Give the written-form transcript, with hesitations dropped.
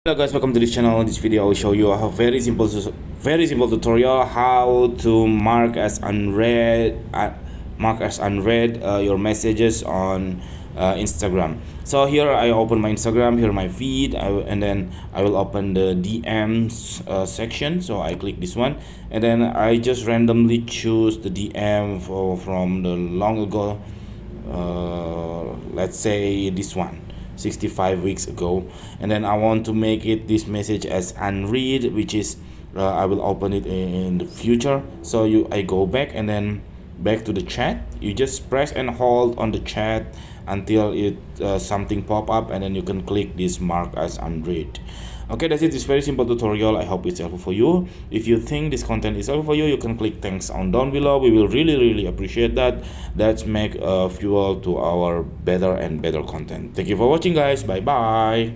Hello guys, welcome to this channel. In this video I will show you a very simple tutorial how to mark as unread your messages on Instagram. So here I open my Instagram, here my feed, and then I will open the DMs section. So I click this one, and then I just randomly choose the DM from the long ago. Let's say this one, 65 weeks ago, and then I want to make it this message as unread, which is I will open it in the future. So I go back and then back to the chat. You just press and hold on the chat until it something pop up, and then you can click this mark as unread. Okay, that's it. It's very simple tutorial. I hope it's helpful for you. If you think this content is helpful for you, you can click thanks on down below. We will really appreciate that. That's make fuel to our better and better content. Thank you for watching, guys. Bye bye.